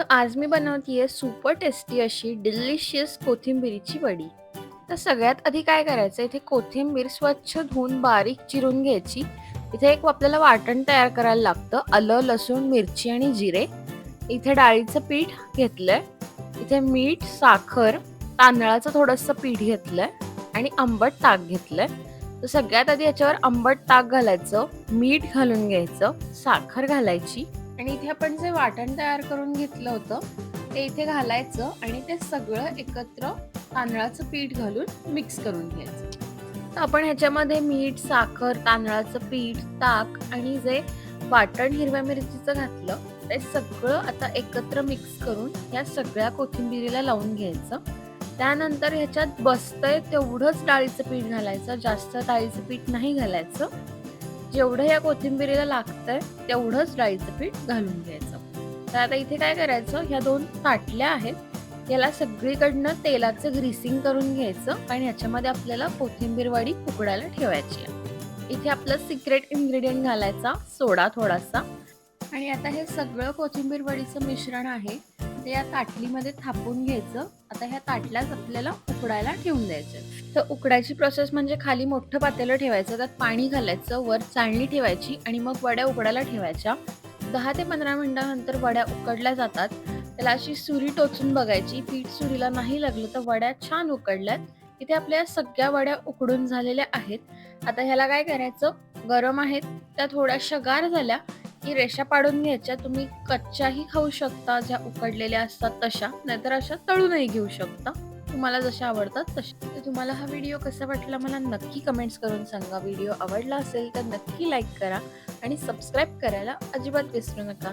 तर आज मी बनवतीये super tasty अशी डिलिशियस कोथिंबिरीची वडी. तर सगळ्यात आधी काय करायचं, इथे कोथिंबीर स्वच्छ धुवून बारीक चिरून घ्यायची. इथे एक आपल्याला वाटण तयार करायला लागतं. आलं, लसूण, मिरची आणि जिरे. इथे डाळीचं पीठ घेतलंय. इथे मीठ, साखर, तांदळाचं थोडंसं पीठ घेतलंय आणि आंबट ताक घेतलंय. तर सगळ्यात आधी याच्यावर आंबट ताक घालायचं, मीठ घालून घ्यायचं, साखर घालायची आणि इथे आपण जे वाटण तयार करून घेतलं होतं ते इथे घालायचं आणि ते सगळं एकत्र तांदळाचं पीठ घालून मिक्स करून घ्यायचं. तर आपण ह्याच्यामध्ये मीठ, साखर, तांदळाचं पीठ, ताक आणि जे वाटण हिरव्या मिरचीचं घातलं ते सगळं आता एकत्र मिक्स करून या सगळ्या कोथिंबिरीला लावून घ्यायचं. त्यानंतर ह्याच्यात बसतंय तेवढंच डाळीचं पीठ घालायचं, जास्त डाळीचं पीठ नाही घालायचं. जेवढं या कोथिंबिरीला लागतंय तेवढंच डाळीचं पीठ घालून घ्यायचं. तर आता इथे काय करायचं, ह्या 2 ताटल्या आहेत याला सगळीकडनं तेलाचं ग्रीसिंग करून घ्यायचं आणि ह्याच्यामध्ये आपल्याला कोथिंबीर वडी उकडायला ठेवायची आहे. इथे आपलं सिक्रेट इन्ग्रेडियंट घालायचा सोडा थोडासा आणि आता हे सगळं कोथिंबीर वडीचं मिश्रण आहे ते या ताटलीमध्ये थापून घ्यायचं. आता ह्या ताटल्याच आपल्याला उकडायला ठेवून द्यायचं. तर उकडायची प्रोसेस म्हणजे खाली मोठं पातेलं ठेवायचं, त्यात पाणी घालायचं, वर चाळणी ठेवायची आणि मग वड्या उकडायला ठेवायच्या. 10 ते 15 मिनिटांनंतर वड्या उकडल्या जातात. त्याला अशी सुरी टोचून बघायची, पीठ सुरीला नाही लागलं तर वड्या छान उकडल्यात. इथे आपल्या सगळ्या वड्या उकडून झालेल्या आहेत. आता ह्याला काय करायचं, गरम आहेत त्या थोड्याशा गार झाल्या की रेषा पाडून घ्यायच्या. तुम्ही कच्च्याही खाऊ शकता, ज्या उकडलेल्या असतात तशा, नाहीतर अशा तळूनही घेऊ शकता, तुम्हाला जशा आवडतात तशा. तर तुम्हाला हा व्हिडिओ कसा वाटला मला नक्की कमेंट्स करून सांगा. व्हिडिओ आवडला असेल तर नक्की लाईक करा आणि सबस्क्राईब करायला अजिबात विसरू नका.